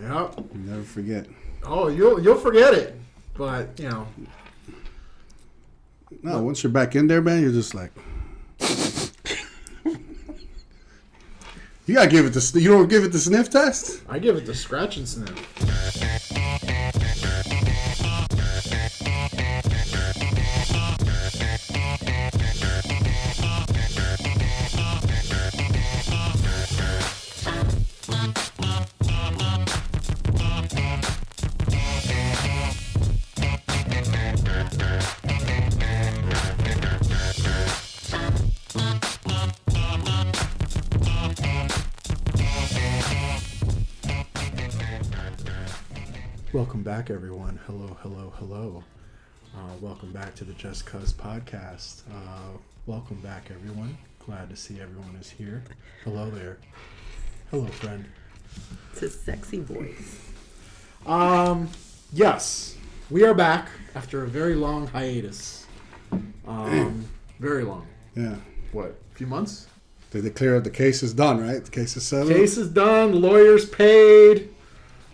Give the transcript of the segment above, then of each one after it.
Yep. You never forget. Oh, you'll forget it, but you know. No, once you're back in there, man, you're just like. You gotta give it the. You don't give it the sniff test. I give it the scratch and sniff. Welcome back, everyone. Hello. Welcome back to the Just Cuz podcast. Welcome back, everyone. Glad to see everyone is here. Hello there. Hello, friend. It's a sexy voice. Yes, we are back after a very long hiatus. Very long. Yeah. What? A few months? They declare the case is done, right? The case is settled. Case is done. Lawyers paid.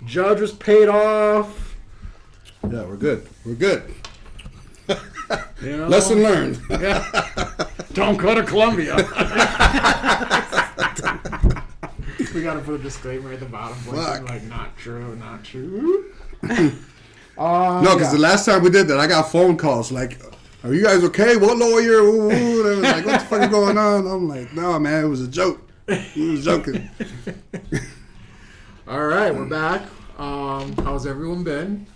Judge was paid off. Yeah, we're good. We're good. You know? Lesson learned. Yeah. Don't go to Columbia. We gotta put a disclaimer at the bottom. Like, not true. No, because the last time we did that, I got phone calls like, "Are you guys okay? What lawyer?" Ooh, they were like, "What the fuck is going on?" I'm like, "No, man, it was a joke. He was joking." All right, we're back. How's everyone been?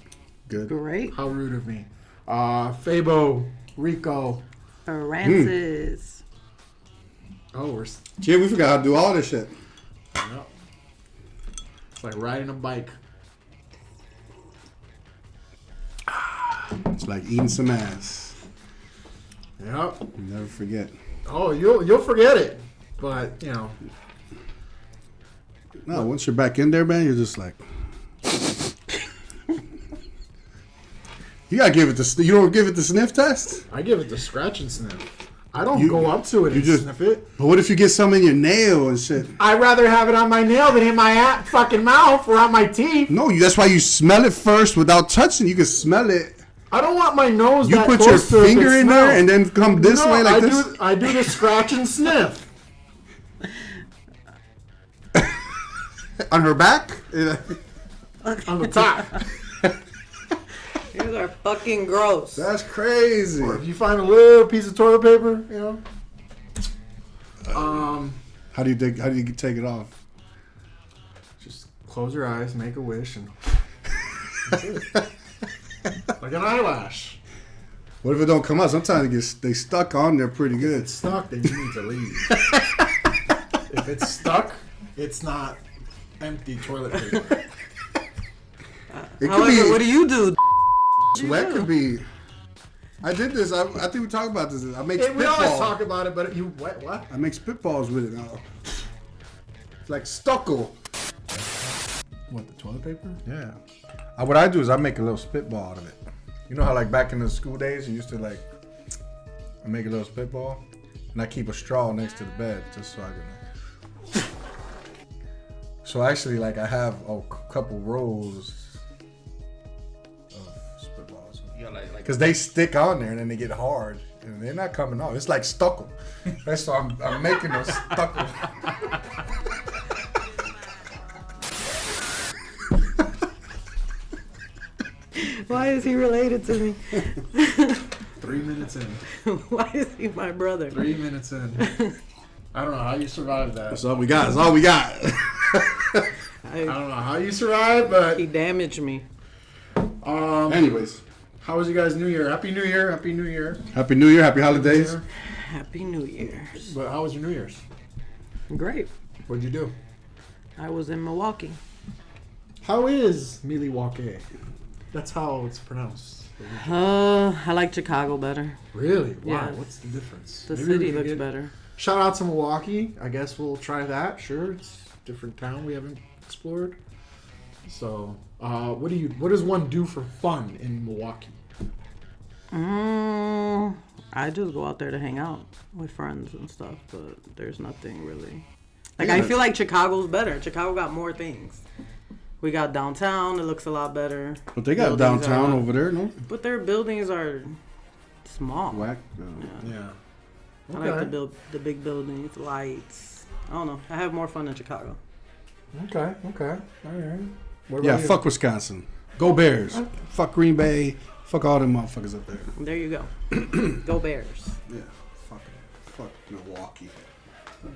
Good. Great. How rude of me. Fabo, Rico. Francis. Oh, Gee, we forgot how to do all this shit. no. It's like riding a bike. It's like eating some ass. Yep. You never forget. Oh, you'll forget it, but you know. No, once you're back in there, man, you're just like. You gotta give it the. You don't give it the sniff test. I give it the scratch and sniff. I don't go up to it and sniff it. But what if you get some in your nail and shit? I'd rather have it on my nail than in my fucking mouth or on my teeth. No, that's why you smell it first without touching. You can smell it. I don't want my nose. You that put your close to finger in smell. there and then come this way like this. I do the scratch and sniff. On her back? On the top. You are fucking gross. That's crazy. Or if you find a little piece of toilet paper, you know. How do you take it off? Just close your eyes, make a wish, and that's it. Like an eyelash. What if it don't come out? Sometimes they stuck on there pretty good. If it's stuck, then you need to leave. If it's stuck, it's not empty toilet paper. However, what do you do? Sweat could be. I did this. I think we talked about this. I make We always spitballs. talk about it, but you what? I make spitballs with it now. It's like stucco. What, the toilet paper? Yeah. What I do is I make a little spitball out of it. You know how like back in the school days you used to like I make a little spitball and I keep a straw next to the bed just so I can. So actually like I have a couple rolls of spitballs. Because they stick on there and then they get hard and they're not coming off. It's like stucco. That's why I'm making those stucco. Why is he related to me? 3 minutes in. Why is he my brother? 3 minutes in. I don't know how you survived that. That's all we got. That's all we got. I don't know how you survived, but He damaged me. Anyways. how was you guys' New Year? Happy New Year. Happy New Year. Happy New Year. Happy holidays. Happy New Year's. But how was your New Year's? Great. What'd you do? I was in Milwaukee. How is Milwaukee? That's how it's pronounced. I like Chicago better. Really? Wow. Yeah. What's the difference? The Maybe we city can looks get- better. Shout out to Milwaukee. I guess we'll try that. Sure, it's a different town we haven't explored. So, what does one do for fun in Milwaukee? I just go out there to hang out with friends and stuff, but there's nothing really. Like, I feel like Chicago's better. Chicago got more things. We got downtown. It looks a lot better. But they got Buildings downtown are- over there, no? But their buildings are small. Whack. Yeah. I like the big buildings, lights. I don't know. I have more fun in Chicago. Okay. All right. What Yeah, about you? fuck Wisconsin. Go Bears. Fuck Green Bay. Fuck all them motherfuckers up there. There you go. Go Bears. Yeah. Fuck Milwaukee.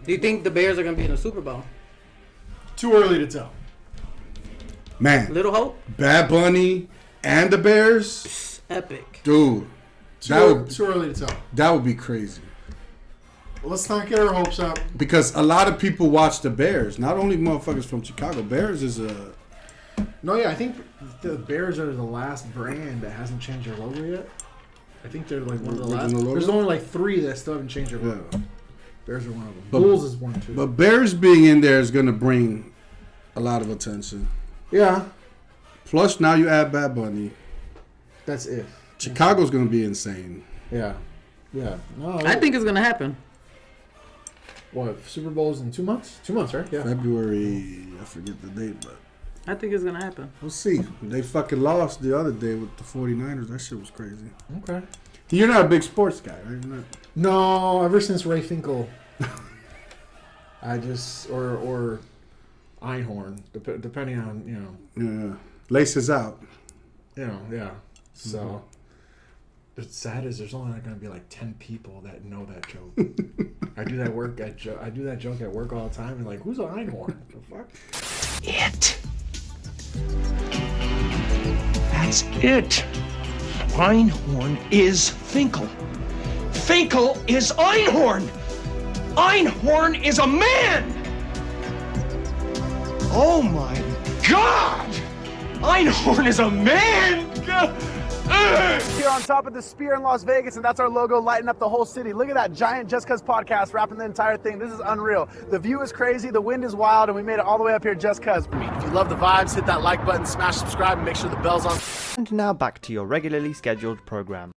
Do you think the Bears are gonna be in the Super Bowl? Too early to tell. Man, Little hope. Bad Bunny and the Bears, Epic. dude. Too early to tell. That would be crazy. Let's not get our hopes up. Because a lot of people watch the Bears. Not only motherfuckers from Chicago. Bears is a... No, yeah, I think the Bears are the last brand that hasn't changed their logo yet. I think they're like one of the last. Original logo? There's only like 3 that still haven't changed their logo. Yeah. Bears are one of them. But- Bulls is one too. But Bears being in there is going to bring a lot of attention. yeah, Plus, now you add Bad Bunny. that's it. Chicago's going to be insane. Yeah. No, I think it's gonna happen. What, Super Bowl's in 2 months? 2 months, right? Yeah. February, I forget the date, but I think it's gonna happen. we'll see. They fucking lost the other day with the 49ers. That shit was crazy. Okay. You're not a big sports guy, right? You're not... No, ever since Ray Finkel, I just or Einhorn, depending on Yeah. Laces out. yeah. So it's sad is there's only going to be like 10 people that know that joke. I do that work. I do that joke at work all the time, and like, who's an Einhorn? The fuck? It. That's it. Einhorn is Finkel. Finkel is Einhorn. Einhorn is a man. Oh my God! Einhorn is a man. Here on top of the Spear in Las Vegas, and that's our logo lighting up the whole city. Look at that giant Just Cuz podcast wrapping the entire thing. This is unreal. The view is crazy, the wind is wild, and we made it all the way up here just cuz. If you love the vibes, hit that like button, smash subscribe, and make sure the bell's on. And now back to your regularly scheduled program.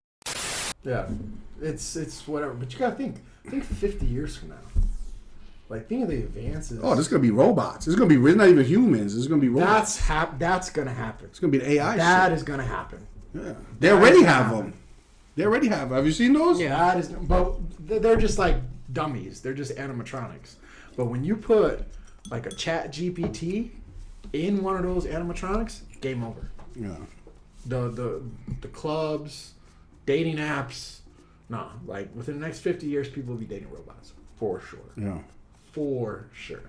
Yeah, it's whatever. But you gotta think 50 years from now. Like, think of the advances. Oh, this is going to be robots. It's going to be... It's not even humans. It's going to be robots. That's gonna happen. It's going to be the AI That shit. is gonna happen. Yeah. They already have them. They already have them. Have you seen those? Yeah. That is, but they're just like dummies. They're just animatronics. But when you put like a Chat GPT in one of those animatronics, game over. Yeah. The clubs, dating apps, nah. Like within the next 50 years, people will be dating robots for sure. Yeah. For sure.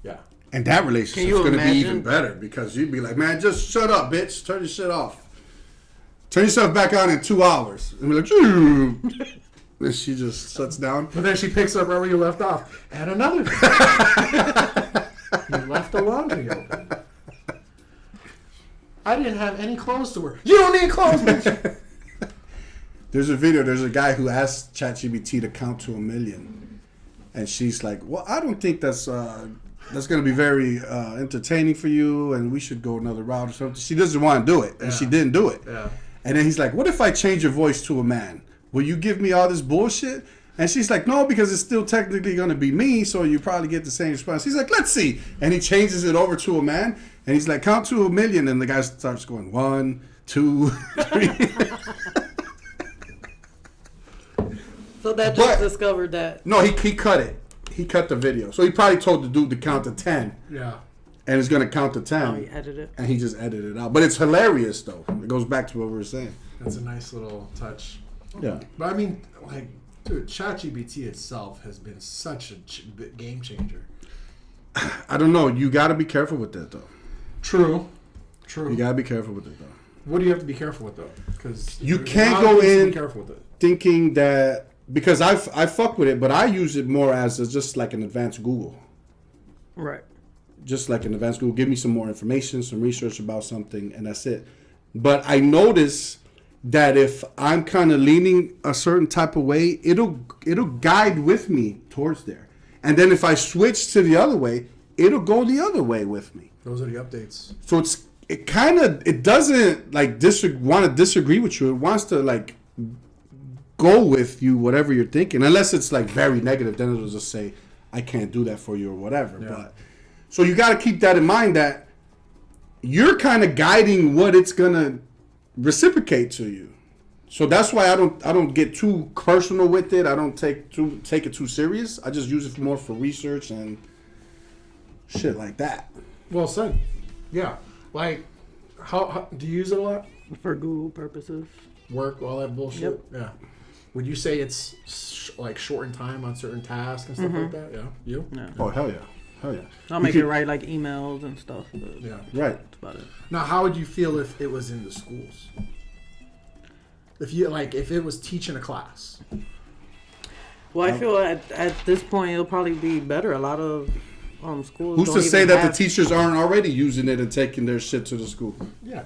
Yeah. And that Can relationship's you going to be imagine? even better because you'd be like, man, just shut up, bitch. Turn your shit off. Turn yourself back on in 2 hours. And be like, "Shoo." Then she just shuts down. But then she picks up right where you left off. And another thing. You left the laundry open. I didn't have any clothes to wear. You don't need clothes, bitch. There's a video. There's a guy who asked ChatGPT to count to 1 million. And she's like, well, I don't think that's going to be very entertaining for you. And we should go another route or something. She doesn't want to do it. And she didn't do it. Yeah. And then he's like, what if I change your voice to a man? Will you give me all this bullshit? And she's like, no, because it's still technically going to be me, so you probably get the same response. He's like, let's see. And he changes it over to a man, and he's like, count to 1 million. And the guy starts going, 1, 2, 3. So that But- just discovered that. No, he cut it. He cut the video. So he probably told the dude to count to 10, Yeah. and it's going to count to 10. Oh, he edited it. And he just edited it out. But it's hilarious, though. It goes back to what we were saying. That's a nice little touch. Yeah. But I mean, like, dude, ChatGPT itself has been such a game changer. I don't know. You got to be careful with that, though. True. You got to be careful with it, though. What do you have to be careful with, though? Because You can't go in- Be careful with it. Thinking that... Because I fuck with it, but I use it more as just like an advanced Google. Right. Just like an advanced Google. Give me some more information, some research about something, and that's it. But I notice that if I'm kind of leaning a certain type of way, it'll guide with me towards there. And then if I switch to the other way, it'll go the other way with me. Those are the updates. So it doesn't like want to disagree with you. It wants to like go with you whatever you're thinking, unless it's like very negative. Then it'll just say, "I can't do that for you" or whatever. Yeah. But so you got to keep that in mind that you're kind of guiding what it's gonna reciprocate to you. So that's why I don't get too personal with it. I don't take it too serious. I just use it more for research and shit like that. Well said. Yeah. Like, how do you use it a lot? For Google purposes. Work, all that bullshit. Yep. Yeah. Would you say it's like shorten time on certain tasks and stuff like that? Yeah. You? Yeah. Oh hell yeah, hell yeah. I'll make it write like emails and stuff. But Yeah. Right. that's about it. Now, how would you feel if it was in the schools? If it was teaching a class. Well, I feel at this point it'll probably be better. A lot of schools. Who's don't to even say that have- the teachers aren't already using it and taking their shit to the school? Yeah.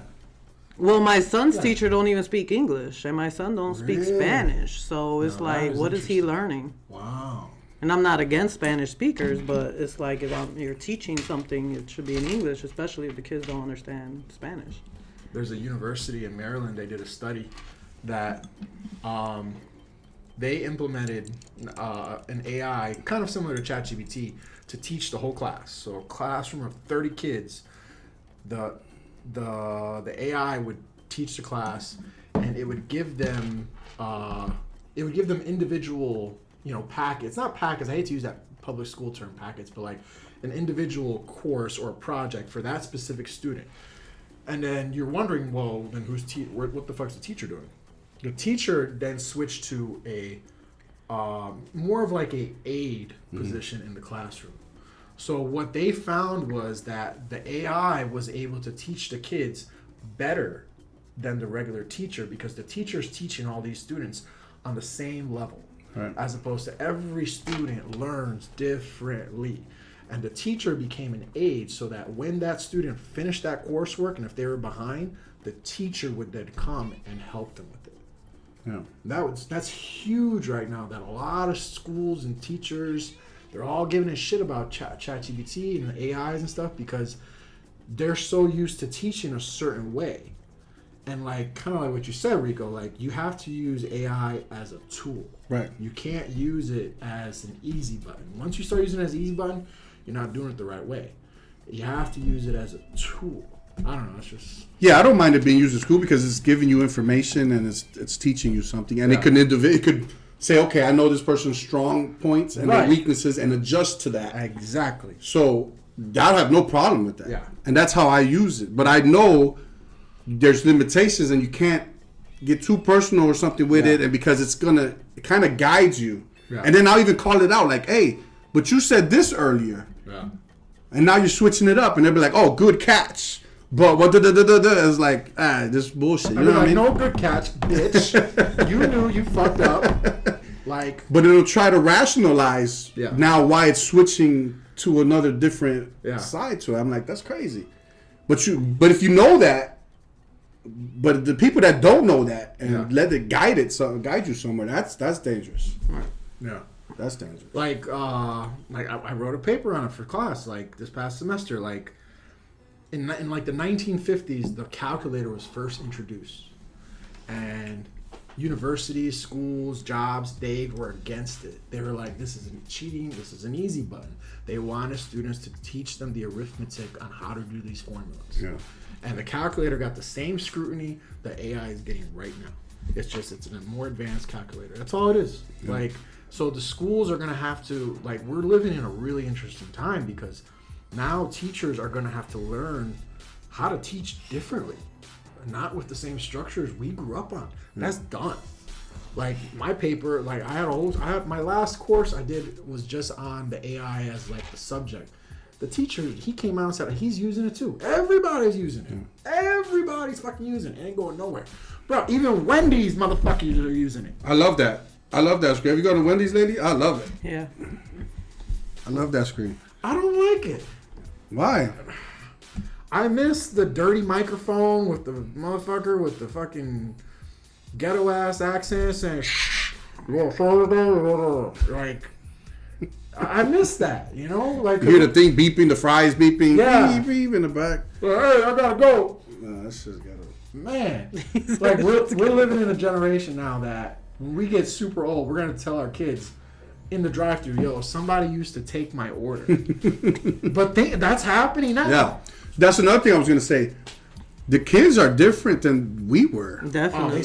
Well, my son's teacher don't even speak English, and my son don't speak Really? Spanish. So it's that like, is what is he learning? Wow. And I'm not against Spanish speakers, but it's like if you're teaching something, it should be in English, especially if the kids don't understand Spanish. There's a university in Maryland. They did a study that they implemented an AI kind of similar to ChatGPT to teach the whole class. So a classroom of 30 kids, the AI would teach the class, and it would give them individual packets. Not packets. I hate to use that public school term, packets, but like an individual course or a project for that specific student. And then you're wondering, well, then what the fuck's the teacher doing? The teacher then switched to a more of like a aide position in the classroom. So what they found was that the AI was able to teach the kids better than the regular teacher because the teacher's teaching all these students on the same level, Right. as opposed to every student learns differently. And the teacher became an aide so that when that student finished that coursework and if they were behind, the teacher would then come and help them with it. Yeah. That's huge right now, that a lot of schools and teachers, they're all giving a shit about ChatGPT and the AIs and stuff because they're so used to teaching a certain way. And like kind of like what you said, Rico, like you have to use AI as a tool. Right. You can't use it as an easy button. Once you start using it as an easy button, you're not doing it the right way. You have to use it as a tool. I don't know. It's just Yeah, I don't mind it being used in school because it's giving you information and it's teaching you something, and it could say, okay, I know this person's strong points and their weaknesses, and adjust to that. exactly. So I have no problem with that. Yeah. And that's how I use it. But I know there's limitations, and you can't get too personal or something with it, and because it kind of guides you. Yeah. And then I'll even call it out, like, hey, but you said this earlier. Yeah. And now you're switching it up, and they'll be like, "Oh, good catch." But what? It's like, this bullshit. You know what I mean? No good catch, bitch. You knew you fucked up. Like, But it'll try to rationalize Yeah. now why it's switching to another different Yeah. side to it. I'm like, that's crazy. But if you know that, but the people that don't know that and let it guide you somewhere, that's dangerous. yeah. That's dangerous. Like I wrote a paper on it for class, like this past semester. Like in like the 1950s, the calculator was first introduced, and universities, schools, jobs, they were against it. They were like, this isn't cheating, this is an easy button. They wanted students to teach them the arithmetic on how to do these formulas. Yeah. And the calculator got the same scrutiny the AI is getting right now. It's a more advanced calculator. That's all it is. Yeah. Like, so the schools are going to have to, like, we're living in a really interesting time because now teachers are going to have to learn how to teach differently, not with the same structures we grew up on. That's done. Like my paper, like I had my last course I did was just on the AI as like the subject. The teacher, he came out and said he's using it too. Everybody's using it. Everybody's fucking using it. It ain't going nowhere. Bro, even Wendy's motherfuckers are using it. I love that. I love that screen. Have you gone to Wendy's lately? I love it. Yeah. I love that screen. I don't like it. Why? I miss the dirty microphone with the motherfucker with the fucking ghetto ass accent saying like I miss that, you know? Like You hear the thing beeping, the fries beeping, Yeah. beep in the back. hey, I gotta go. Nah, that's just gotta. Man. Like we're living in a generation now that when we get super old, we're gonna tell our kids in the drive-thru, yo, somebody used to take my order. But that's happening now. Yeah. That's another thing I was gonna say. The kids are different than we were. Definitely.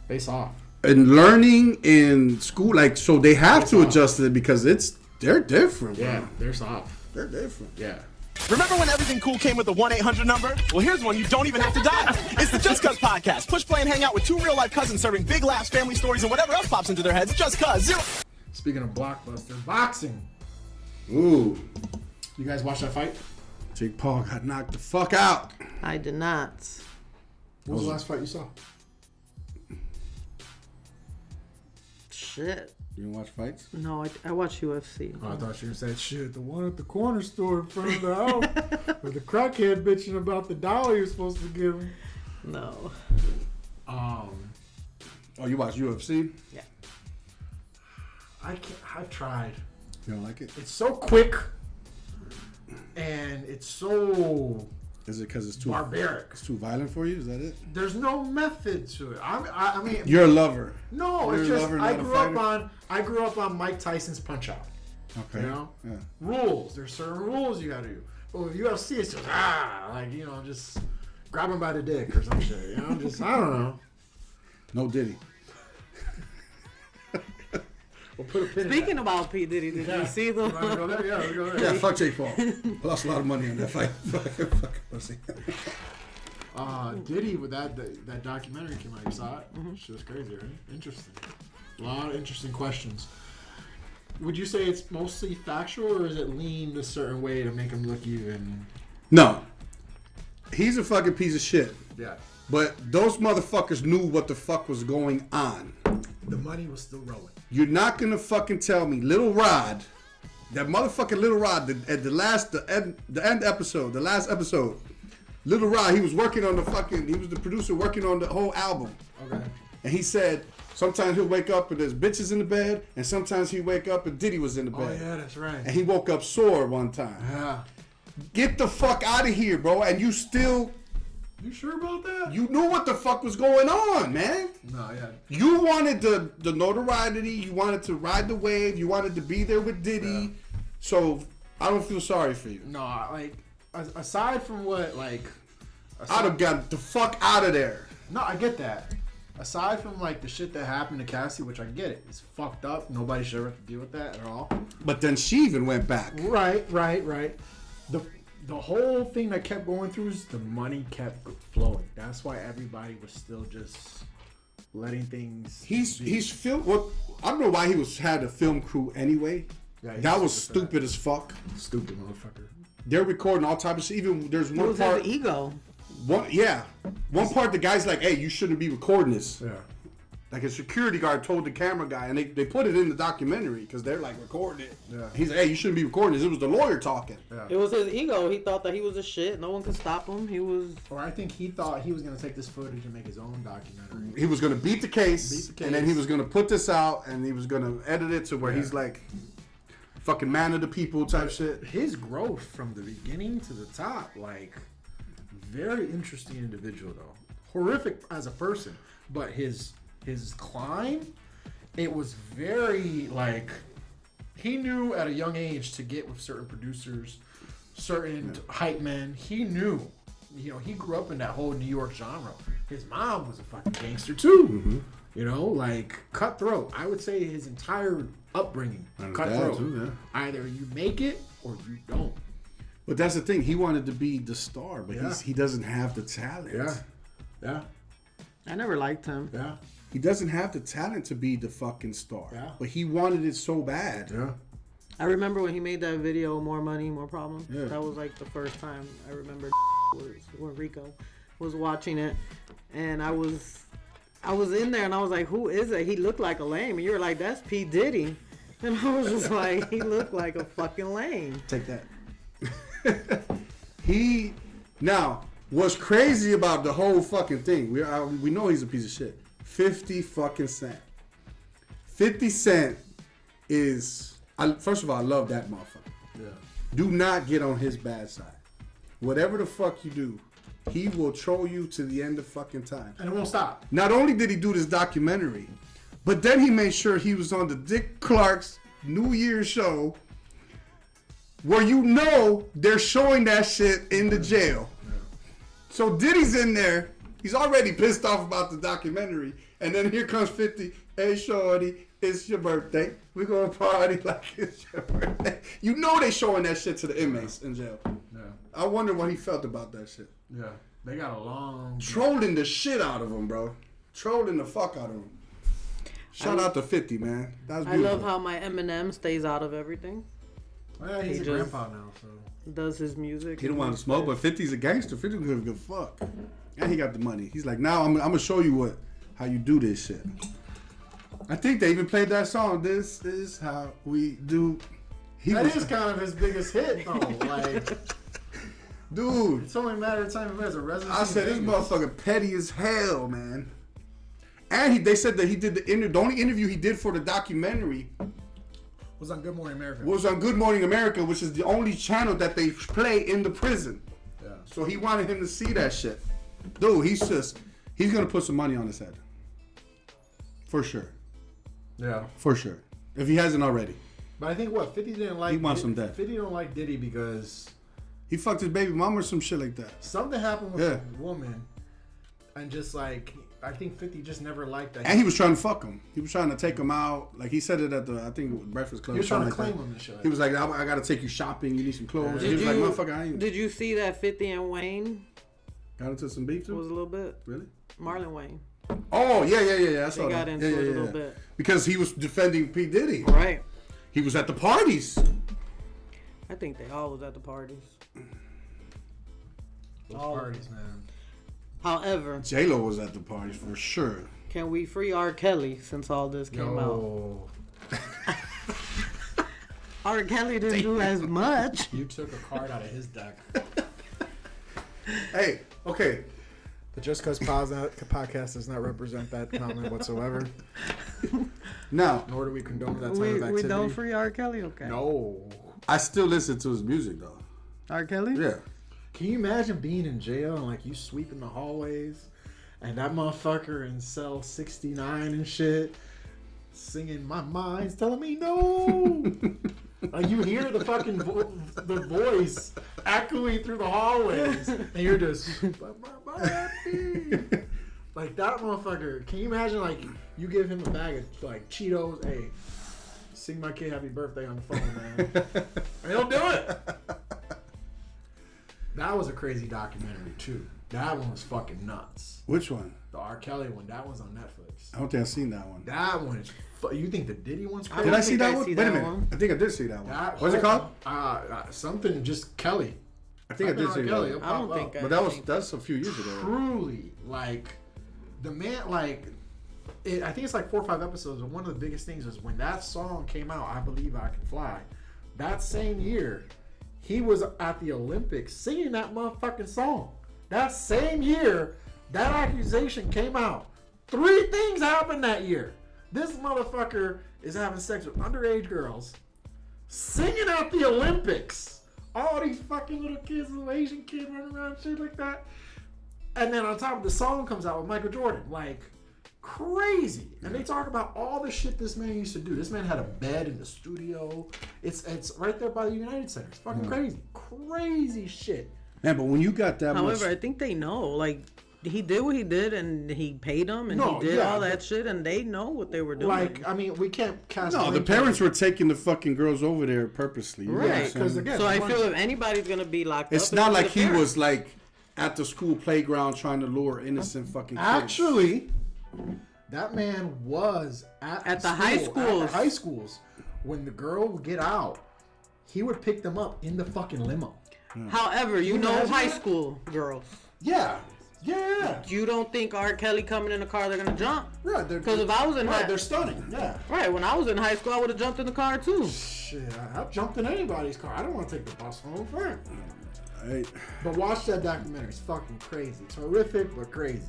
Face off. And learning in school, like, so they have to adjust it because they're different, bro. Yeah, they're soft. They're different. Yeah. Remember when everything cool came with a 1-800 number? Well, here's one you don't even have to dial. It's the Just Cuz podcast. Push play and hang out with two real-life cousins serving big laughs, family stories, and whatever else pops into their heads. Just Cuz. Speaking of blockbuster, boxing. Ooh. You guys watch that fight? Jake Paul got knocked the fuck out. I did not. What was the last fight you saw? Shit. You didn't watch fights? No, I watch UFC. Oh, I thought you were saying shit. The one at the corner store in front of the house with the crackhead bitching about the dollar you're supposed to give him. No. Oh, you watch UFC? Yeah. I've tried. You don't like it? It's so quick, and it's so Is it because it's too barbaric. It's too violent for you? Is that it? There's no method to it. I mean, You're a lover. no, You're it's a just lover, I not a grew up on Mike Tyson's Punch Out. Okay. You know, Yeah. rules. There's certain rules you gotta do. But with UFC, it's just just grab him by the dick or some shit. You know, just I don't know. No Diddy. We'll put a pin in Speaking about P. Diddy, did you see the that. You wanna go there? Yeah, let's go there. Yeah, fuck Jake Paul. I lost a lot of money on that fight. Fuck pussy. Diddy with that documentary came out. You saw it? Shit was crazy, right? Interesting. A lot of interesting questions. Would you say it's mostly factual, or is it leaned a certain way to make him look even? No. He's a fucking piece of shit. Yeah. But those motherfuckers knew what the fuck was going on. The money was still rolling. You're not gonna fucking tell me Little Rod, that motherfucking Little Rod, at the last episode, Little Rod, he was the producer working on the whole album. Okay. And he said sometimes he'll wake up and there's bitches in the bed, and sometimes he'd wake up and Diddy was in the Oh bed. yeah, that's right. And he woke up sore one time. Yeah. Get the fuck out of here, bro. And you still, You sure about that? you knew what the fuck was going on, man. No, yeah. You wanted the notoriety. You wanted to ride the wave. You wanted to be there with Diddy. Yeah. So I don't feel sorry for you. No, like aside from what like. I'd have got the fuck out of there. No, I get that. Aside from like the shit that happened to Cassie, which I get it, it's fucked up. Nobody should have to deal with that at all. But then she even went back. Right. The whole thing that kept going through is the money kept flowing. That's why everybody was still just letting things. He's filmed. Well, I don't know why he had a film crew anyway. Yeah, he's that was super stupid as fuck. Stupid motherfucker. They're recording all type of shit. Even there's It one was part. his ego. One part the guy's like, "Hey, you shouldn't be recording this." Yeah. Like a security guard told the camera guy, and they put it in the documentary because they're like recording it. Yeah. He's like, "Hey, you shouldn't be recording this." It was the lawyer talking. It was his ego. He thought that he was a shit. No one could stop him. He was. Or I think he thought he was gonna take this footage and make his own documentary. He was gonna beat the case, and then he was gonna put this out, and he was gonna edit it to where he's like, fucking man of the people type shit. His growth from the beginning to the top, like, very interesting individual though. Horrific as a person, but his climb, it was very like he knew at a young age to get with certain producers, certain hype men. He knew, he grew up in that whole New York genre. His mom was a fucking gangster too. Like cutthroat. I would say his entire upbringing, cutthroat. Too, Either you make it or you don't. But that's the thing. He wanted to be the star, but he doesn't have the talent. Yeah. I never liked him. Yeah. He doesn't have the talent to be the fucking star. Yeah. But he wanted it so bad. Yeah. I remember when he made that video, More Money, More Problems. Yeah. That was like the first time I remember when Rico was watching it. And I was in there and I was like, who is it? He looked like a lame. And you were like, that's P. Diddy. And I was just like, he looked like a fucking lame. Take that. Now, what's crazy about the whole fucking thing, we know he's a piece of shit. 50 fucking cent. 50 Cent is, first of all, I love that motherfucker. Yeah. Do not get on his bad side. Whatever the fuck you do, he will troll you to the end of fucking time. And it won't stop. Not only did he do this documentary, but then he made sure he was on the Dick Clark's New Year's show where you know they're showing that shit in the jail. So Diddy's in there. He's already pissed off about the documentary. And then here comes 50. Hey, shorty, it's your birthday. We're going to party like it's your birthday. You know they showing that shit to the inmates in jail. Yeah. I wonder what he felt about that shit. Yeah. They got a long... Trolling the shit out of him, bro. Trolling the fuck out of him. Shout out to 50, man. That's beautiful. I love how my Eminem stays out of everything. Well, he's He a just- grandpa now, so... Does his music. He don't want to smoke, but 50's a gangster. 50 don't give a good fuck. And he got the money. He's like, now I'm going to show you how you do this shit. I think they even played that song. This is how we do. That is kind of his biggest hit, though. Like, dude. it's only a matter of time if there's a residency. I said, this motherfucker petty as hell, man. And they said that he did the only interview he did for the documentary was on Good Morning America. was on Good Morning America, which is the only channel that they play in the prison. Yeah. So he wanted him to see that shit. Dude, he's going to put some money on his head. For sure. Yeah. For sure. If he hasn't already. But I think 50 didn't like... He wants some death. 50 don't like Diddy because... He fucked his baby mama or some shit like that. Something happened with Yeah. a woman. And just like... I think 50 just never liked that. And he was trying to fuck him. He was trying to take him out. Like he said it at the, I think, Breakfast Club. He was trying to like claim that. him and shit. He was like, I got to take you shopping. You need some clothes. He was like, motherfucker, I ain't. Did you see that 50 and Wayne Got into some beef too? was a little bit? Really? Marlon Wayne. Oh, yeah. I saw They got that. into it a little bit. Because he was defending P. Diddy. Right. He was at the parties. I think they all was at the parties. Those parties, man. However, J-Lo was at the parties for sure. can we free R. Kelly since all this came out? R. Kelly didn't do as much. You took a card out of his deck. Hey, okay. The Just Cause podcast does not represent that comment whatsoever. Now, Nor do we condone that type of activity. We don't free R. Kelly, okay? No. I still listen to his music though. R. Kelly? Yeah. Can you imagine being in jail and like you sweeping the hallways and that motherfucker in cell 69 and shit singing "My Mind's Telling Me No"? Like you hear the fucking the voice echoing through the hallways and you're just like that motherfucker. Can you imagine like you give him a bag of like Cheetos? Hey, sing my kid happy birthday on the phone, man. And he'll do it. That was a crazy documentary too. That one was fucking nuts. Which one? The R. Kelly one. That one's on Netflix. I don't think I've seen that one. That one is. You think the Diddy one's crazy? Did I see think that I one? see Wait a that minute. one. I think I did see that one. That What's it called? Something just Kelly. I think I did see that Kelly. one. I don't think I But that's a few years ago. Truly, like the man, like I think it's like 4 or 5 episodes. And one of the biggest things is when that song came out. I Believe I Can Fly. That same year, he was at the Olympics singing that motherfucking song. That same year, that accusation came out. 3 things happened that year. This motherfucker is having sex with underage girls, singing at the Olympics. All these fucking little kids, little Asian kids running around and shit like that. And then on top of the song comes out with Michael Jordan. Like, crazy. And they talk about all the shit this man used to do. This man had a bed in the studio. It's right there by the United Center. It's fucking crazy. Crazy shit. Man, but when you got that However, I much... think they know. Like, he did what he did, and he paid them, and No, he did yeah, all that but- shit, and they know what they were doing. Like, I mean, we can't cast... No, the parents were taking the fucking girls over there purposely. You know what I'm Right. saying? 'Cause again, So I money. feel if anybody's gonna be locked It's up, not gonna like be the he parents. was like at the school playground trying to lure innocent fucking kids. Actually, that man was at the high schools. At the high schools. When the girl would get out, he would pick them up in the fucking limo. However, you know imagine high that? school girls. Yeah. Yeah. You don't think R. Kelly coming in the car, they're gonna jump? Right. Because if I was in right, high, they're stunning. Yeah. right, when I was in high school, I would have jumped in the car too. Shit, I've jumped in anybody's car. I don't want to take the bus home. Fine. Right. But watch that documentary. It's fucking crazy. Terrific, but crazy.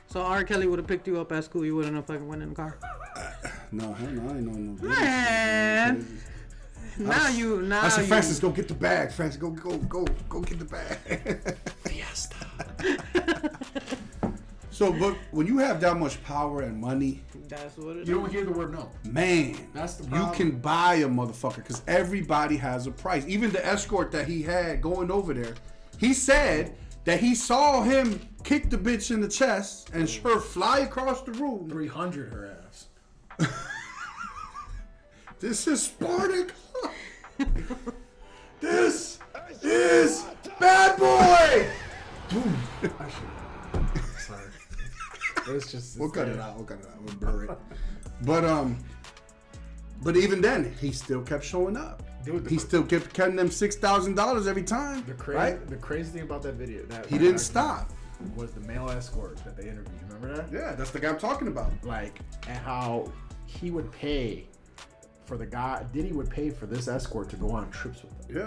So R. Kelly would have picked you up at school, you wouldn't have fucking went in the car. No, hell no, I ain't know no business. Man. Now I said, you. Francis, go get the bag. Francis, go get the bag. Fiesta. So, but when you have that much power and money, That's what it is. You don't hear the word no. Man, That's the you problem. can buy a motherfucker because everybody has a price. Even the escort that he had going over there, he said that he saw him kick the bitch in the chest and her fly across the room. 300 her ass. This is Spartak. This is Bad Boy. Sorry. It's just. We'll cut it out. We'll blur it. But even then, he still kept showing up. Dude, He still kept cutting them $6,000 every time. The crazy thing about that video, He didn't stop. Was the male escort that they interviewed. You remember that? Yeah, that's the guy I'm talking about. Like, and how he would pay for the guy. Diddy would pay for this escort to go on trips with them.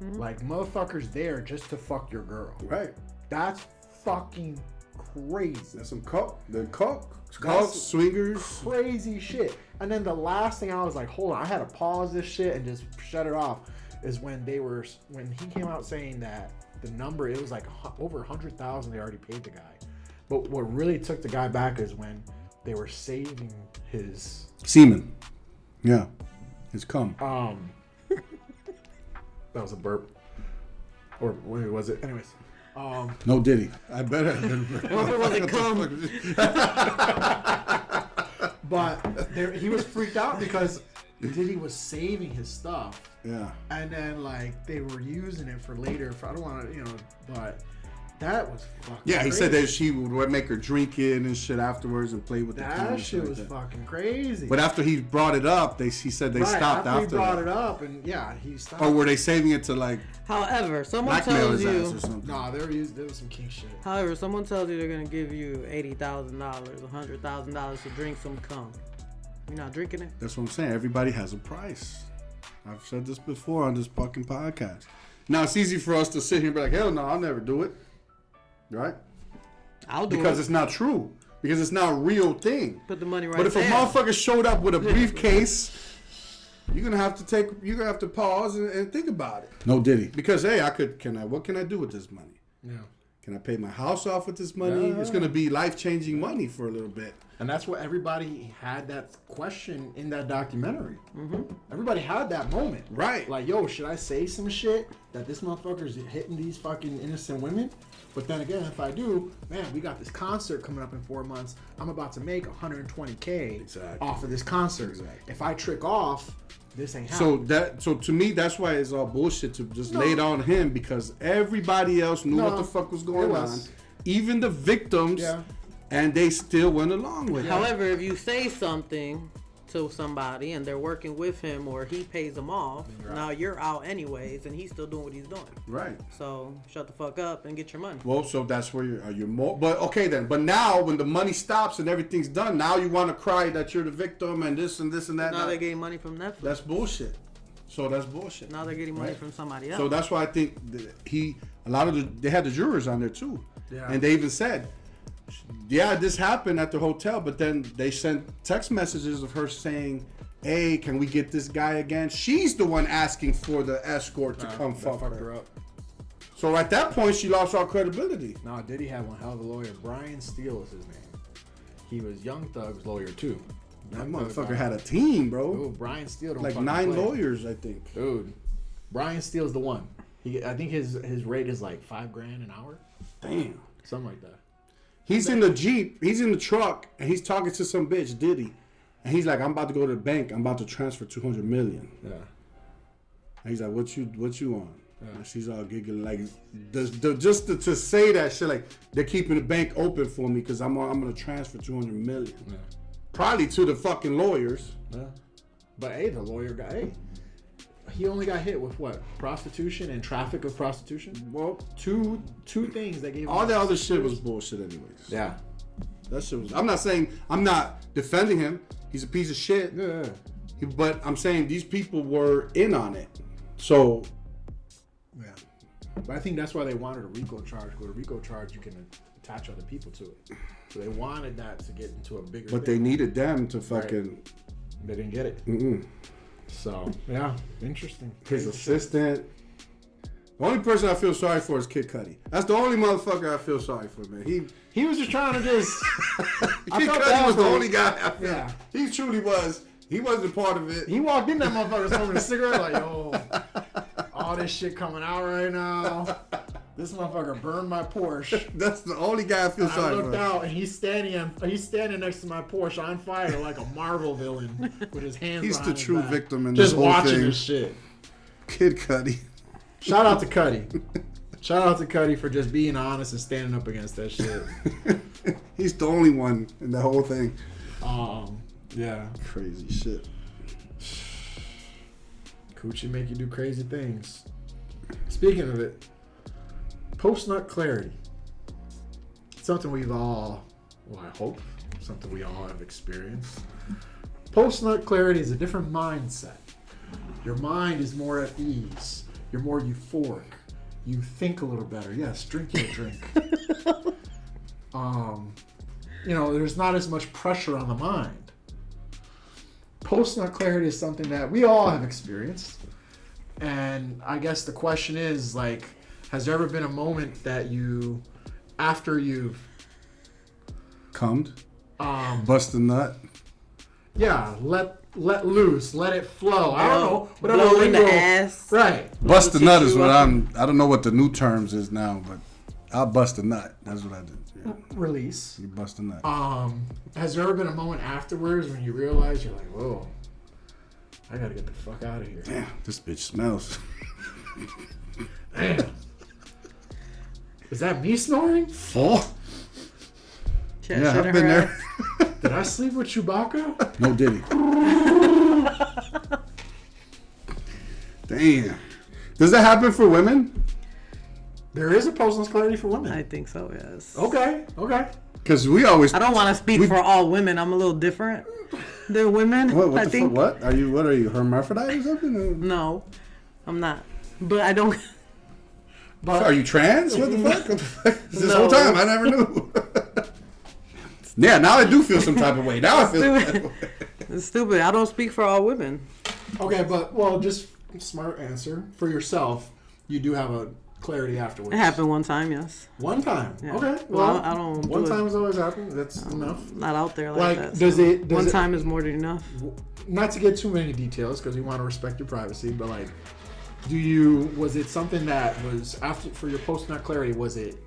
Yeah. Like, motherfuckers there just to fuck your girl. Right. That's fucking crazy. There's some coke, That's swingers. Crazy shit. And then the last thing I was like, hold on, I had to pause this shit and just shut it off. Is when he came out saying that the number, it was like over 100,000 they already paid the guy. But what really took the guy back is when they were saving his Semen. Yeah. His cum. that was a burp. Or wait, was it? Anyways. No Diddy. I better. It wasn't cum. But he was freaked out because Diddy was saving his stuff. Yeah. And then like they were using it for later. I don't want to, but that was fucking. Yeah, he crazy. said that she would make her drink it and shit afterwards and play with the cum That and shit like was that. fucking crazy. But after he brought it up, he said they stopped after after he brought that. it up, and yeah, he stopped. Or were they saving it to like However, someone blackmail tells his ass you. or something? Nah, there was some king shit. However, someone tells you they're gonna give you $80,000, $100,000 to drink some cum. You're not drinking it. That's what I'm saying. Everybody has a price. I've said this before on this fucking podcast. Now it's easy for us to sit here and be like, hell no, I'll never do it. Right? I'll do Because it. it's not true. Because it's not a real thing. Put the money right But if there. a motherfucker showed up with a briefcase, you're gonna have to pause and think about it. No Diddy. Because hey, what can I do with this money? Yeah. Can I pay my house off with this money? Yeah. It's gonna be life-changing money for a little bit. And that's what everybody had that question in that documentary. Mm-hmm. Everybody had that moment. Right. Like, yo, should I say some shit that this motherfucker's hitting these fucking innocent women? But then again, if I do, man, we got this concert coming up in 4 months. I'm about to make $120K off of this concert. Exactly. If I trick off, this ain't happening. So to me, that's why it's all bullshit to just lay it on him because everybody else knew what the fuck was going on. Even the victims. Yeah. And they still went along with it. However, if you say something to somebody and they're working with him or he pays them off, now you're out anyways and he's still doing what he's doing. Right. So shut the fuck up and get your money. Well, so that's where you're more. But okay then. But now when the money stops and everything's done, now you want to cry that you're the victim and this and this and that. Now they're getting money from Netflix. That's bullshit. So that's bullshit. Now they're getting money from somebody else. So that's why I think they had the jurors on there too. Yeah. And they even said, yeah, this happened at the hotel, but then they sent text messages of her saying, hey, can we get this guy again? She's the one asking for the escort to come fuck her up. So at that point, she lost all credibility. Nah, Diddy had one hell of a lawyer. Brian Steele is his name. He was Young Thug's lawyer too. That motherfucker had a team, bro. Dude, Brian Steele don't like fucking 9 play. lawyers, I think. Dude, Brian Steele's the one. I think his rate is like $5,000 an hour. Damn. Something like that. He's in the Jeep, he's in the truck, and he's talking to some bitch, Diddy. And he's like, I'm about to go to the bank, I'm about to transfer $200 million. Yeah. And he's like, what you on? Yeah. And she's all giggling, like, just to say that shit, like, they're keeping the bank open for me because I'm going to transfer $200 million. Yeah. Probably to the fucking lawyers. Yeah. But hey, the lawyer guy, he only got hit with what? Prostitution and traffic of prostitution? Well, two things that gave him all the other shit was bullshit anyways. Yeah. That shit was, I'm not defending him. He's a piece of shit. Yeah. But I'm saying these people were in on it. So, yeah. But I think that's why they wanted a RICO charge. With a RICO charge, you can attach other people to it. So they wanted that to get into a bigger But thing. they needed them to fucking... Right. They didn't get it. Mm-mm. So, yeah. Interesting. His assistant. The only person I feel sorry for is Kid Cudi. That's the only motherfucker I feel sorry for, man. He was just trying to just. Kid Cudi was the only guy I feel. Yeah. He truly was. He wasn't part of it. He walked in that motherfucker smoking a cigarette like, yo, all this shit coming out right now. This motherfucker burned my Porsche. That's the only guy I feel sorry for. I looked out and he's standing next to my Porsche on fire like a Marvel villain with his hands. He's the true victim in this whole thing. Just watching this shit. Kid Cudi. Shout out to Cudi. Shout out to Cudi for just being honest and standing up against that shit. He's the only one in the whole thing. Yeah. Crazy shit. Coochie make you do crazy things. Speaking of it, post-nut clarity. Something we've all, well, I hope, something we all have experienced. Post-nut clarity is a different mindset. Your mind is more at ease. You're more euphoric. You think a little better. Yes, drink your drink. There's not as much pressure on the mind. Post-nut clarity is something that we all have experienced. And I guess the question is, like, has there ever been a moment that you, after you've cummed, bust a nut? Yeah, let loose, let it flow. I don't know. Blow in the ass. Right. Bust a nut is what I don't know what the new terms is now, but I'll bust a nut. That's what I did. Yeah. Release. You bust a nut. Has there ever been a moment afterwards when you realize you're like, whoa, I gotta get the fuck out of here. Damn, this bitch smells. Damn. Is that me snoring? Full. Yeah, I've been there. Did I sleep with Chewbacca? No Diddy. Damn. Does that happen for women? There is a post-nut clarity for women. I think so, yes. Okay. Because we always... I don't want to speak for all women. I'm a little different than women. What I the think. fuck? What? Are you hermaphrodite or something? No, I'm not. But I don't... But are you trans? What the fuck? This whole time, I never knew. Yeah, now I do feel some type of way. Now I feel some type of way. It's stupid. I don't speak for all women. Okay, but, well, just smart answer. For yourself, you do have a clarity afterwards. It happened one time, yes. One time? Yeah. Okay. Well, I don't... One time has always happened. That's enough. Not out there like that. Does so it... One time is more than enough. Not to get too many details, because we want to respect your privacy, but, like, was it something that was, after, for your post-nut clarity, was it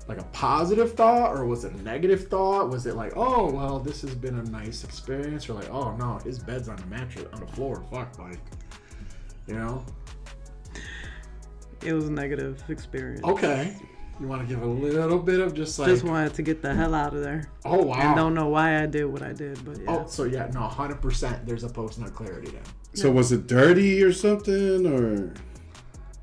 like a positive thought or was it a negative thought? Was it like, oh, well, this has been a nice experience? Or like, oh, no, his bed's on the mattress, on the floor. Fuck, like, you know? It was a negative experience. Okay. You want to give a little bit of just like... Just wanted to get the hell out of there. Oh, wow. And don't know why I did what I did, but yeah. Oh, so yeah, no, 100% there's a post-nut clarity now. So was it dirty or something, or...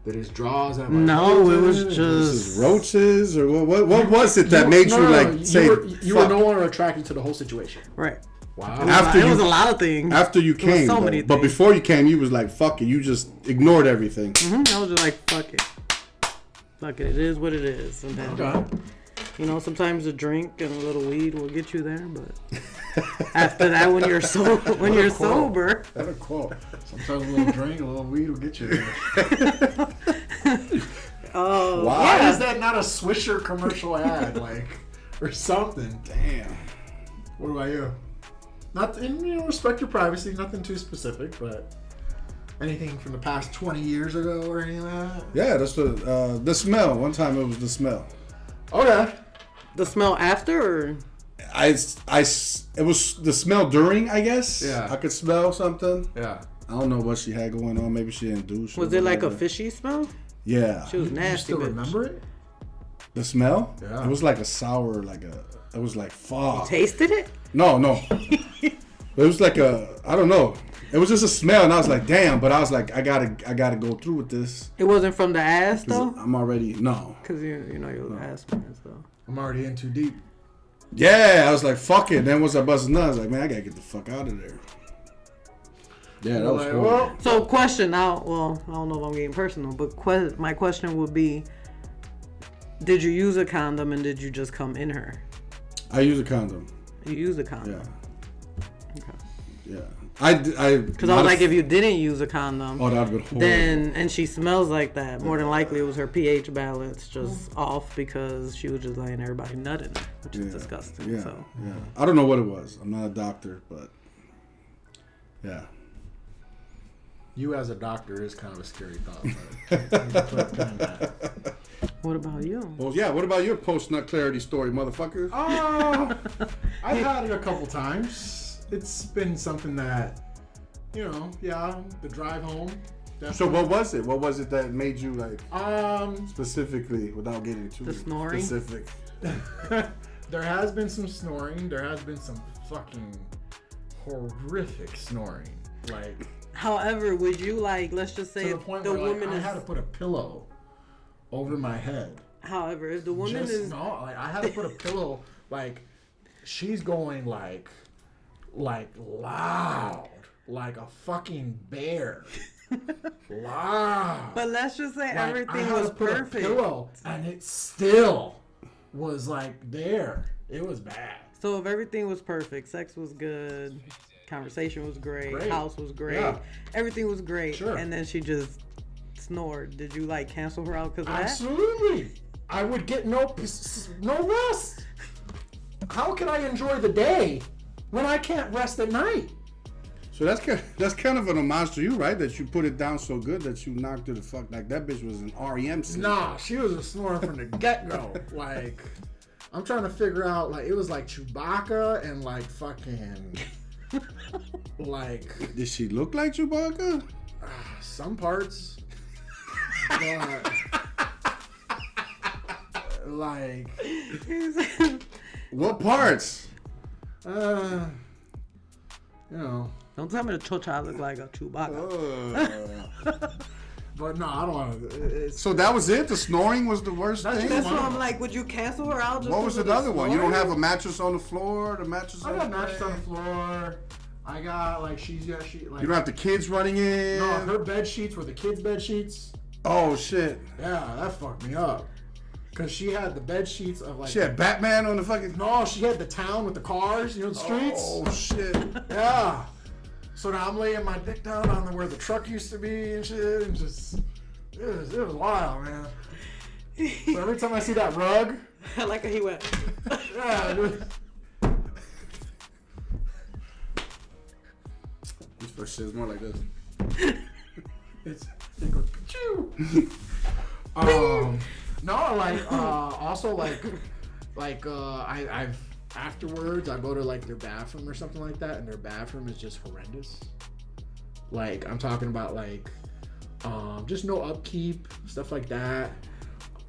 That his draws have no, it was just roaches, or what was it that made you say you were no longer attracted to the whole situation? Right. Wow. It was a lot of things. After you came, so many but before you came, you was like, fuck it. You just ignored everything. I was just like, fuck it. Fuck it. It is what it is. And then, you know, sometimes a drink and a little weed will get you there, but after that, when you're sober, That's a quote. Sometimes a little drink, a little weed will get you there. Why is that not a Swisher commercial ad, like, or something? Damn. What about you? Not, respect your privacy. Nothing too specific, but anything from the past 20 years ago or anything like that? Yeah, that's the smell. One time it was the smell. Okay. The smell after, or? It was the smell during, I guess. Yeah. I could smell something. Yeah. I don't know what she had going on. Maybe she didn't douche. Was it like a fishy smell? Yeah. She was nasty. You still bitch. remember it? The smell? Yeah. It was like a sour, it was like fog. You tasted it? No. It was like I don't know. It was just a smell, and I was like, damn. But I was like, I gotta go through with this. It wasn't from the ass though. I'm already no. Because you know you're an ass man, so. I'm already in too deep. Yeah, I was like, fuck it. Then once I busted nuts, I was like, man, I gotta get the fuck out of there. Yeah, that was horrible. So question now, well, I don't know if I'm getting personal, but my question would be, did you use a condom and did you just come in her? I use a condom. You use a condom? Yeah. Okay. Yeah. Because I was like, if you didn't use a condom, that would have been horrible. then, and she smells like that, more than likely it was her pH balance just off because she was just letting everybody nut in her, which is disgusting. Yeah, So. yeah. I don't know what it was. I'm not a doctor, but yeah. You as a doctor is kind of a scary thought. But What about you? Well, yeah. What about your post-nut clarity story, motherfucker? I've had it a couple times. It's been something that, the drive home. Definitely. So what was it? What was it that made you like specifically, without getting too The snoring? specific? There has been some snoring. There has been some fucking horrific snoring. Like, However, would you like, let's just say to the if point the where woman I is, had to put a pillow over my head. however, if the woman is, I had to put a pillow, like, she's going like loud, like a fucking bear. Loud. but let's just say Like, everything I had was to put perfect. a pillow, and it still was like there. It was bad. So if everything was perfect, sex was good, conversation was great. House was great, Yeah. everything was great, Sure. and then she just snored. Did you like cancel her out because of that? Absolutely. I would get no rest. How can I enjoy the day when I can't rest at night? So that's kind of an homage to you, right? That you put it down so good that you knocked her the fuck. Like that bitch was an REM singer. Nah, she was a snorer from the get-go. Like, I'm trying to figure out, like, it was like Chewbacca and like fucking, like, Did she look like Chewbacca? some parts. But, like, What parts? Don't tell me the chocha look like a Chewbacca. But no, I don't want to. So that was it? The snoring was the worst thing? That's why I'm like, would you cancel her out? Just What was the other one? You don't have a mattress on the floor? The mattress I on got the mattress on the floor? floor. I got like she like. You don't have the kids running in? No, her bed sheets were the kids' bed sheets. Oh shit. Yeah, that fucked me up. Cause she had the bed sheets of like. She had Batman on the fucking. No, she had the town with the cars, the streets. Oh shit. Yeah. So now I'm laying my dick down on where the truck used to be and shit, and just it was wild, man. So every time I see that rug, I like how he went. yeah, dude. This first shit is more like this. It goes pachoo. No, like also I've afterwards I go to like their bathroom or something like that, and their bathroom is just horrendous. Like I'm talking about like just no upkeep, stuff like that.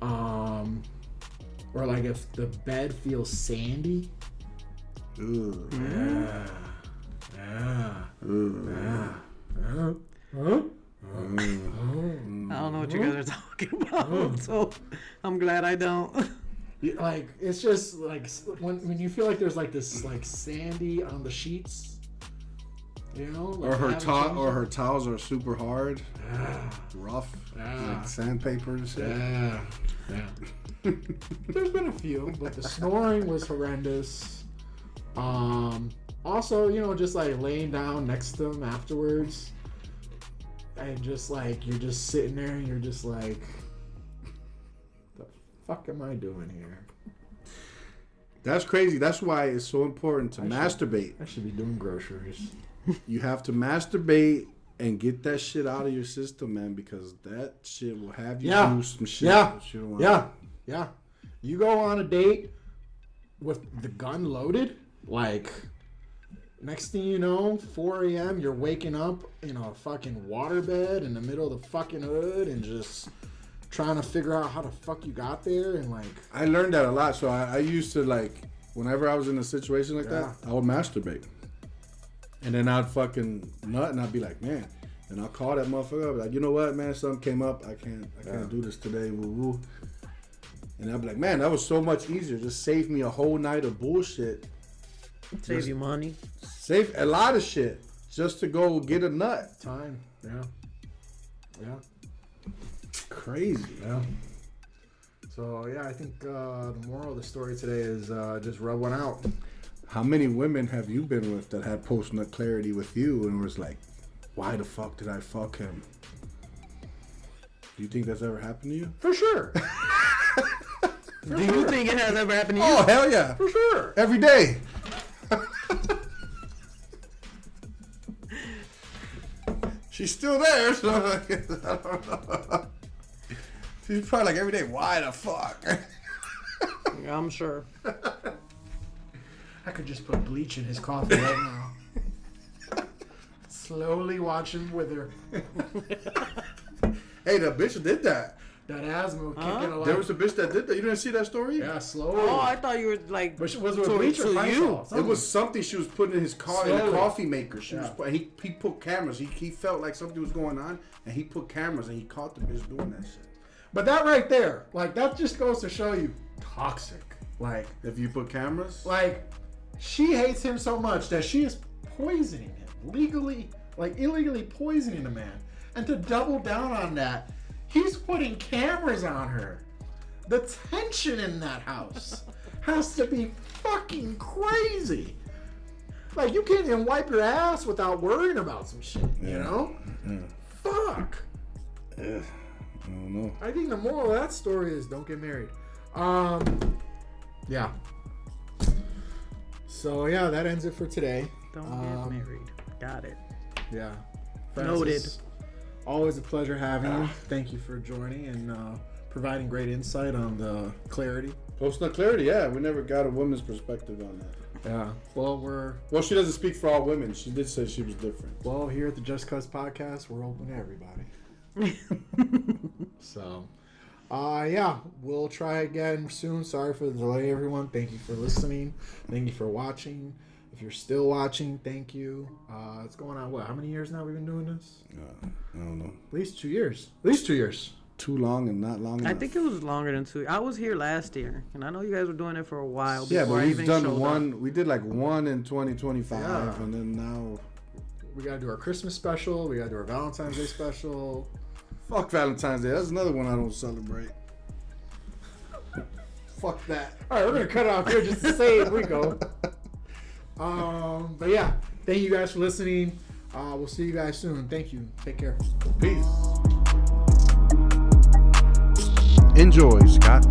Or like if the bed feels sandy. Ooh. Yeah. Ooh. Huh? I don't know what you guys are talking about, so I'm glad I don't. Like it's just like when you feel like there's like this like sandy on the sheets, like Or her haven't towels are super hard, rough, Yeah. like sandpaper and shit. changed. Yeah. There's been a few, but the snoring was horrendous. Also, just like laying down next to them afterwards, and just like you're just sitting there and you're just like, the fuck am I doing here? That's crazy. That's why it's so important to masturbate. I should be doing groceries. You have to masturbate and get that shit out of your system, man, because that shit will have you Yeah. do some shit. Yeah. that you don't want. Yeah. You go on a date with the gun loaded, like next thing you know, 4 a.m. you're waking up in a fucking waterbed in the middle of the fucking hood and just trying to figure out how the fuck you got there, and like I learned that a lot. So I used to like, whenever I was in a situation like that, I would masturbate. And then I'd fucking nut and I'd be like, man. And I'll call that motherfucker up, like, you know what, man, something came up. I can't do this today. Woo woo. And I'd be like, man, that was so much easier. Just saved me a whole night of bullshit. Save you money. Save a lot of shit just to go get a nut. time. Yeah. Crazy. Yeah. So yeah, I think the moral of the story today is just rub one out. How many women have you been with that had post-nut clarity with you and was like, why the fuck did I fuck him? Do you think that's ever happened to you? For sure. Do you think it has ever happened to you? Oh, hell yeah. For sure. Every day. She's still there, so I don't know. She's probably like every day, why the fuck? Yeah, I'm sure. I could just put bleach in his coffee right now. Slowly watch him wither. Hey, the bitch did that. That asthma kicking a lot. There was a bitch that did that. You didn't see that story? Yeah, slowly. Oh, I thought you were like. Was it with bleach or Lysol? It was something she was putting in his car in the Slowly. coffee maker. She was he put cameras. He felt like something was going on, and he put cameras and he caught the bitch doing that shit. But that right there, like that just goes to show you toxic. Like if you put cameras, like she hates him so much that she is poisoning him legally, like illegally poisoning the man. And to double down on that, he's putting cameras on her. The tension in that house has to be fucking crazy. Like you can't even wipe your ass without worrying about some shit, you know? Fuck. I don't know. I think the moral of that story is don't get married. Yeah. So yeah, that ends it for today. Don't get married. Got it. Yeah. Noted. Always a pleasure having you. Thank you for joining and providing great insight on the clarity. Post-nut clarity, yeah. We never got a woman's perspective on that. Yeah. Well, she doesn't speak for all women. She did say she was different. Well, here at the Just Cuz podcast, we're open to everybody. So, yeah, we'll try again soon. Sorry for the delay, everyone. Thank you for listening. Thank you for watching. If you're still watching, thank you. It's going on, what, how many years now we've been doing this? I don't know. At least 2 years. At least 2 years. Too long and not long enough. I think it was longer than 2. I was here last year, and I know you guys were doing it for a while. Yeah, before but I we've even done showed one. up. We did like one in 2025, Yeah. and then now. We got to do our Christmas special. We got to do our Valentine's Day special. Fuck Valentine's Day. That's another one I don't celebrate. Fuck that. All right, we're going to cut it off here just to say we go. But yeah, thank you guys for listening. We'll see you guys soon. Thank you. Take care. Peace. Enjoy, Scott.